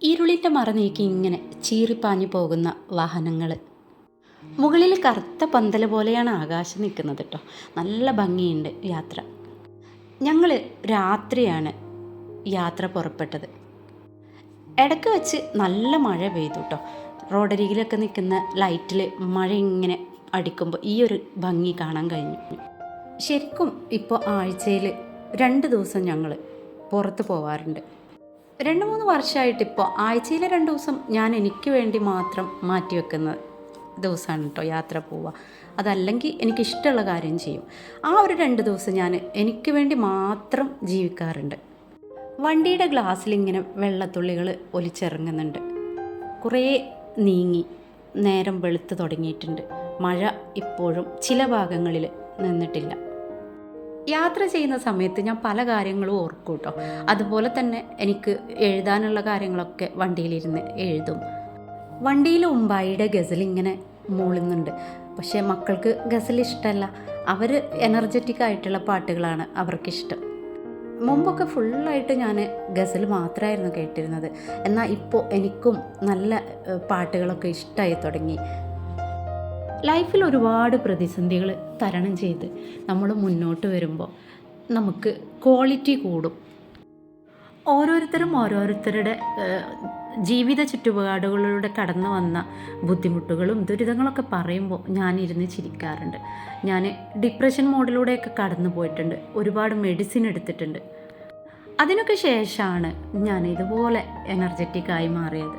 ഇരുളിൻ്റെ മറ നീക്കി ഇങ്ങനെ ചീറിപ്പാഞ്ഞു പോകുന്ന വാഹനങ്ങൾ. മുകളിൽ കറുത്ത പന്തൽ പോലെയാണ് ആകാശം നിൽക്കുന്നത് കേട്ടോ. നല്ല ഭംഗിയുണ്ട് യാത്ര. ഞങ്ങൾ രാത്രിയാണ് യാത്ര പുറപ്പെട്ടത്. ഇടയ്ക്ക് വെച്ച് നല്ല മഴ പെയ്തു കേട്ടോ. റോഡരികിലൊക്കെ നിൽക്കുന്ന ലൈറ്റിൽ മഴ ഇങ്ങനെ അടിക്കുമ്പോൾ ഈ ഒരു ഭംഗി കാണാൻ കഴിഞ്ഞു. ശരിക്കും ഇപ്പോൾ ആഴ്ചയിൽ 2 ദിവസം ഞങ്ങൾ പുറത്ത് പോവാറുണ്ട്. 2-3 വർഷമായിട്ടിപ്പോൾ ആഴ്ചയിൽ 2 ദിവസം ഞാൻ എനിക്ക് വേണ്ടി മാത്രം മാറ്റിവെക്കുന്ന ദിവസമാണ് കേട്ടോ യാത്ര പോവുക. അതല്ലെങ്കിൽ എനിക്കിഷ്ടമുള്ള കാര്യം ചെയ്യും. ആ ഒരു 2 ദിവസം ഞാൻ എനിക്ക് വേണ്ടി മാത്രം ജീവിക്കാറുണ്ട്. വണ്ടിയുടെ ഗ്ലാസ്സിലിങ്ങനെ വെള്ളത്തുള്ളികൾ ഒലിച്ചിറങ്ങുന്നുണ്ട്. കുറേ നീങ്ങി നേരം വെളുത്ത് തുടങ്ങിയിട്ടുണ്ട്. മഴ ഇപ്പോഴും ചില ഭാഗങ്ങളിൽ നിന്നിട്ടില്ല. യാത്ര ചെയ്യുന്ന സമയത്ത് ഞാൻ പല കാര്യങ്ങളും ഓർക്കും കേട്ടോ. അതുപോലെ തന്നെ എനിക്ക് എഴുതാനുള്ള കാര്യങ്ങളൊക്കെ വണ്ടിയിലിരുന്ന് എഴുതും. വണ്ടിയിൽ ഉമ്പായിയുടെ ഗസൽ ഇങ്ങനെ മൂളുന്നുണ്ട്. പക്ഷേ മക്കൾക്ക് ഗസൽ ഇഷ്ടമല്ല. അവർ എനർജറ്റിക് ആയിട്ടുള്ള പാട്ടുകളാണ് അവർക്കിഷ്ടം. മുമ്പൊക്കെ ഫുള്ളായിട്ട് ഞാൻ ഗസൽ മാത്രമായിരുന്നു കേട്ടിരുന്നത്. എന്നാൽ ഇപ്പോൾ എനിക്കും നല്ല പാട്ടുകളൊക്കെ ഇഷ്ടമായി തുടങ്ങി. ലൈഫിൽ ഒരുപാട് പ്രതിസന്ധികൾ തരണം ചെയ്ത് നമ്മൾ മുന്നോട്ട് വരുമ്പോൾ നമുക്ക് ക്വാളിറ്റി കൂടും. ഓരോരുത്തരും ഓരോരുത്തരുടെ ജീവിത ചുറ്റുപാടുകളിലൂടെ കടന്നു വന്ന ബുദ്ധിമുട്ടുകളും ദുരിതങ്ങളൊക്കെ പറയുമ്പോൾ ഞാനിരുന്ന് ചിരിക്കാറുണ്ട്. ഞാൻ ഡിപ്രഷൻ മോഡിലൂടെയൊക്കെ കടന്നു പോയിട്ടുണ്ട്. ഒരുപാട് മെഡിസിൻ എടുത്തിട്ടുണ്ട്. അതിനൊക്കെ ശേഷമാണ് ഞാൻ ഇതുപോലെ എനർജറ്റിക്കായി മാറിയത്.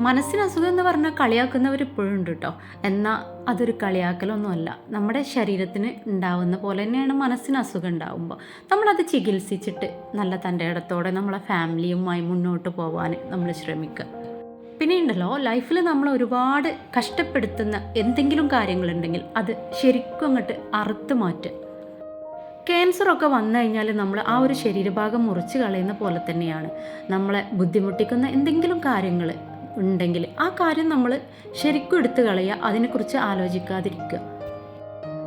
മനസ്സിന് അസുഖം എന്ന് പറഞ്ഞാൽ കളിയാക്കുന്നവർ ഇപ്പോഴും ഉണ്ട് കേട്ടോ. എന്നാൽ അതൊരു കളിയാക്കലൊന്നുമല്ല. നമ്മുടെ ശരീരത്തിന് ഉണ്ടാവുന്ന പോലെ തന്നെയാണ് മനസ്സിന് അസുഖം ഉണ്ടാവുമ്പോൾ നമ്മളത് ചികിത്സിച്ചിട്ട് നല്ല തൻ്റെ ഇടത്തോടെ നമ്മളെ ഫാമിലിയുമായി മുന്നോട്ട് പോകാൻ നമ്മൾ ശ്രമിക്കുക. പിന്നെ ഉണ്ടല്ലോ, ലൈഫിൽ നമ്മൾ ഒരുപാട് കഷ്ടപ്പെടുത്തുന്ന എന്തെങ്കിലും കാര്യങ്ങളുണ്ടെങ്കിൽ അത് ശരിക്കും അങ്ങോട്ട് അറുത്ത് മാറ്റുക. ക്യാൻസറൊക്കെ വന്നു കഴിഞ്ഞാൽ നമ്മൾ ആ ഒരു ശരീരഭാഗം മുറിച്ച് കളയുന്ന പോലെ തന്നെയാണ്. നമ്മളെ ബുദ്ധിമുട്ടിക്കുന്ന എന്തെങ്കിലും കാര്യങ്ങൾ ഉണ്ടെങ്കിൽ ആ കാര്യം നമ്മൾ ശരിക്കും എടുത്തു കളയുക. അതിനെക്കുറിച്ച് ആലോചിക്കാതിരിക്കുക.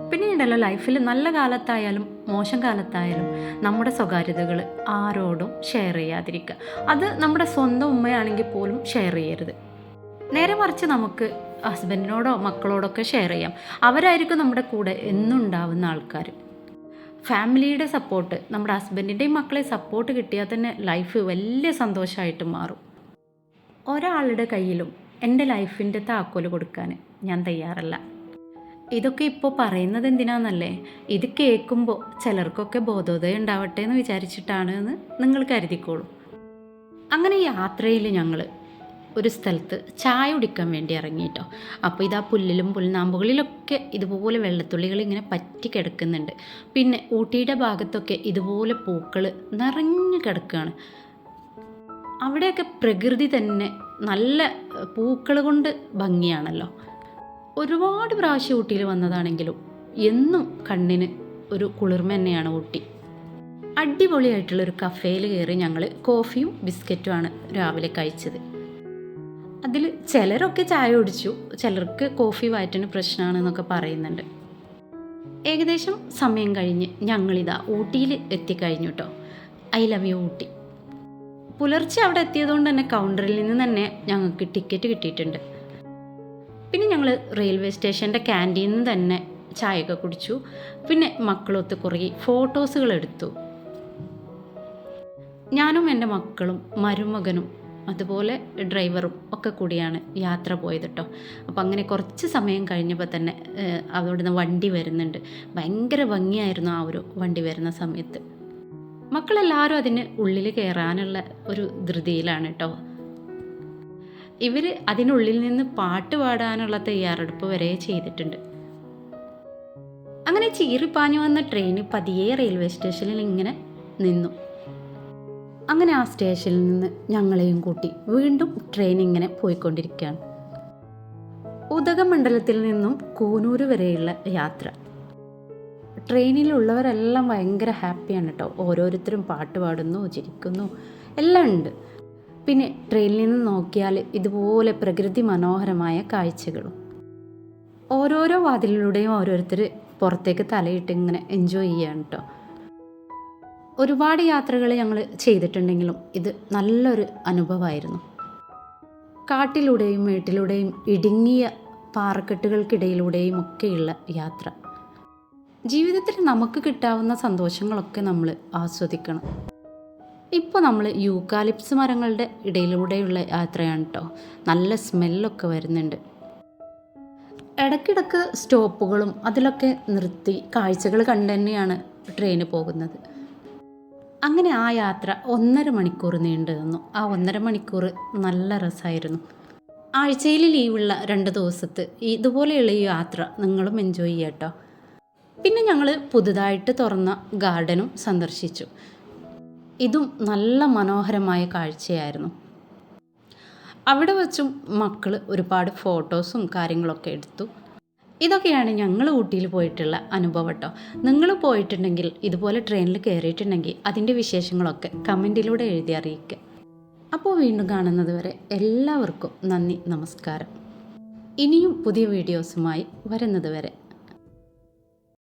പിന്നെ ഉണ്ടല്ലോ, ലൈഫിൽ നല്ല കാലത്തായാലും മോശം കാലത്തായാലും നമ്മുടെ സ്വകാര്യതകൾ ആരോടും ഷെയർ ചെയ്യാതിരിക്കുക. അത് നമ്മുടെ സ്വന്തം ഉമ്മയാണെങ്കിൽ പോലും ഷെയർ ചെയ്യരുത്. നേരെ മറിച്ച് നമുക്ക് ഹസ്ബൻഡിനോടോ മക്കളോടൊക്കെ ഷെയർ ചെയ്യാം. അവരായിരിക്കും നമ്മുടെ കൂടെ എന്നും ഉണ്ടാവുന്ന ആൾക്കാർ. ഫാമിലിയുടെ സപ്പോർട്ട്, നമ്മുടെ ഹസ്ബൻഡിൻ്റെയും മക്കളെ സപ്പോർട്ട് കിട്ടിയാൽ തന്നെ ലൈഫ് വലിയ സന്തോഷമായിട്ട് മാറും. ഒരാളുടെ കയ്യിലും എൻ്റെ ലൈഫിൻ്റെ താക്കോല് കൊടുക്കാൻ ഞാൻ തയ്യാറല്ല. ഇതൊക്കെ ഇപ്പോൾ പറയുന്നത് എന്തിനാണെന്നല്ലേ? ഇത് കേൾക്കുമ്പോൾ ചിലർക്കൊക്കെ ബോധോദയം ഉണ്ടാവട്ടെ എന്ന് വിചാരിച്ചിട്ടാണ് എന്ന് നിങ്ങൾ കരുതിക്കോളൂ. അങ്ങനെ യാത്രയിൽ ഞങ്ങൾ ഒരു സ്ഥലത്ത് ചായ കുടിക്കാൻ വേണ്ടി ഇറങ്ങിയിട്ടോ. അപ്പോൾ ഇതാ പുല്ലിലും പുൽനാമ്പുകളിലൊക്കെ ഇതുപോലെ വെള്ളത്തുള്ളികൾ ഇങ്ങനെ പറ്റി കിടക്കുന്നുണ്ട്. പിന്നെ ഊട്ടിയുടെ ഭാഗത്തൊക്കെ ഇതുപോലെ പൂക്കൾ നിറഞ്ഞു കിടക്കുകയാണ്. അവിടെയൊക്കെ പ്രകൃതി തന്നെ നല്ല പൂക്കൾ കൊണ്ട് ഭംഗിയാണല്ലോ. ഒരുപാട് പ്രാവശ്യം ഊട്ടിയിൽ വന്നതാണെങ്കിലും എന്നും കണ്ണിന് ഒരു കുളിർമ തന്നെയാണ് ഊട്ടി. അടിപൊളിയായിട്ടുള്ളൊരു കഫേയിൽ കയറി ഞങ്ങൾ കോഫിയും ബിസ്ക്കറ്റുമാണ് രാവിലെ കഴിച്ചത്. അതിൽ ചിലരൊക്കെ ചായ കുടിച്ചു, ചിലർക്ക് കോഫി വയറ്റിന് പ്രശ്നമാണെന്നൊക്കെ പറയുന്നുണ്ട്. ഏകദേശം സമയം കഴിഞ്ഞ് ഞങ്ങളിതാ ഊട്ടിയിൽ എത്തിക്കഴിഞ്ഞു കേട്ടോ. I love you Ooty. പുലർച്ചെ അവിടെ എത്തിയതുകൊണ്ട് തന്നെ കൗണ്ടറിൽ നിന്ന് തന്നെ ഞങ്ങൾക്ക് ടിക്കറ്റ് കിട്ടിയിട്ടുണ്ട്. പിന്നെ ഞങ്ങൾ റെയിൽവേ സ്റ്റേഷൻ്റെ ക്യാൻറ്റീനിൽ നിന്ന് തന്നെ ചായയൊക്കെ കുടിച്ചു. പിന്നെ മക്കളൊത്ത് കുറേ ഫോട്ടോസുകൾ എടുത്തു. ഞാനും എൻ്റെ മക്കളും മരുമകനും അതുപോലെ ഡ്രൈവറും ഒക്കെ കൂടിയാണ് യാത്ര പോയത് കേട്ടോ. അപ്പോൾ അങ്ങനെ കുറച്ച് സമയം കഴിഞ്ഞപ്പോൾ തന്നെ അവിടുന്ന് വണ്ടി വരുന്നുണ്ട്. ഭയങ്കര ഭംഗിയായിരുന്നു ആ ഒരു വണ്ടി വരുന്ന സമയത്ത്. മക്കളെല്ലാവരും അതിന് ഉള്ളിൽ കയറാനുള്ള ഒരു ധൃതിയിലാണ് കേട്ടോ. ഇവർ അതിനുള്ളിൽ നിന്ന് പാട്ട് പാടാനുള്ള തയ്യാറെടുപ്പ് വരെ ചെയ്തിട്ടുണ്ട്. അങ്ങനെ ചീറിപ്പാഞ്ഞു വന്ന ട്രെയിൻ പതിയെ റെയിൽവേ സ്റ്റേഷനിൽ ഇങ്ങനെ നിന്നു. അങ്ങനെ ആ സ്റ്റേഷനിൽ നിന്ന് ഞങ്ങളെയും കൂട്ടി വീണ്ടും ട്രെയിൻ ഇങ്ങനെ പോയിക്കൊണ്ടിരിക്കുകയാണ്. ഉദകമണ്ഡലത്തിൽ നിന്നും കൂനൂർ വരെയുള്ള യാത്ര. ട്രെയിനിലുള്ളവരെല്ലാം ഭയങ്കര ഹാപ്പിയാണ് കേട്ടോ. ഓരോരുത്തരും പാട്ട് പാടുന്നു, ചിരിക്കുന്നു, എല്ലാം ഉണ്ട്. പിന്നെ ട്രെയിനിൽ നിന്ന് നോക്കിയാൽ ഇതുപോലെ പ്രകൃതി മനോഹരമായ കാഴ്ചകളും. ഓരോരോ വാതിലിലൂടെയും ഓരോരുത്തർ പുറത്തേക്ക് തലയിട്ട് ഇങ്ങനെ എൻജോയ് ചെയ്യാണ് കേട്ടോ. ഒരുപാട് യാത്രകൾ ഞങ്ങൾ ചെയ്തിട്ടുണ്ടെങ്കിലും ഇത് നല്ലൊരു അനുഭവമായിരുന്നു. കാട്ടിലൂടെയും മേട്ടിലൂടെയും ഇടുങ്ങിയ പാറക്കെട്ടുകൾക്കിടയിലൂടെയും ഒക്കെയുള്ള യാത്ര. ജീവിതത്തിൽ നമുക്ക് കിട്ടാവുന്ന സന്തോഷങ്ങളൊക്കെ നമ്മൾ ആസ്വദിക്കണം. ഇപ്പോൾ നമ്മൾ യൂക്കാലിപ്സ് മരങ്ങളുടെ ഇടയിലൂടെയുള്ള യാത്രയാണ് കേട്ടോ. നല്ല സ്മെല്ലൊക്കെ വരുന്നുണ്ട്. ഇടയ്ക്കിടയ്ക്ക് സ്റ്റോപ്പുകളും അതിലൊക്കെ നിർത്തി കാഴ്ചകൾ കണ്ടു തന്നെയാണ് ട്രെയിന് പോകുന്നത്. അങ്ങനെ ആ യാത്ര 1.5 മണിക്കൂർ നീണ്ടു നിന്നു. ആ 1.5 മണിക്കൂർ നല്ല രസമായിരുന്നു. ആഴ്ചയിൽ ലീവുള്ള 2 ദിവസത്തെ ഇതുപോലെയുള്ള ഈ യാത്ര നിങ്ങളും എൻജോയ് ചെയ്യുക കേട്ടോ. പിന്നെ ഞങ്ങൾ പുതുതായിട്ട് തുറന്ന ഗാർഡനും സന്ദർശിച്ചു. ഇതും നല്ല മനോഹരമായ കാഴ്ചയായിരുന്നു. അവിടെ വച്ചും മക്കൾ ഒരുപാട് ഫോട്ടോസും കാര്യങ്ങളൊക്കെ എടുത്തു. ഇതൊക്കെയാണ് ഞങ്ങൾ ഊട്ടിയിൽ പോയിട്ടുള്ള അനുഭവം കേട്ടോ. നിങ്ങൾ പോയിട്ടുണ്ടെങ്കിൽ ഇതുപോലെ ട്രെയിനിൽ കയറിയിട്ടുണ്ടെങ്കിൽ അതിൻ്റെ വിശേഷങ്ങളൊക്കെ കമൻറ്റിലൂടെ എഴുതി അറിയിക്കുക. അപ്പോൾ വീണ്ടും കാണുന്നത് വരെ എല്ലാവർക്കും നന്ദി, നമസ്കാരം. ഇനിയും പുതിയ വീഡിയോസുമായി വരുന്നത് വരെ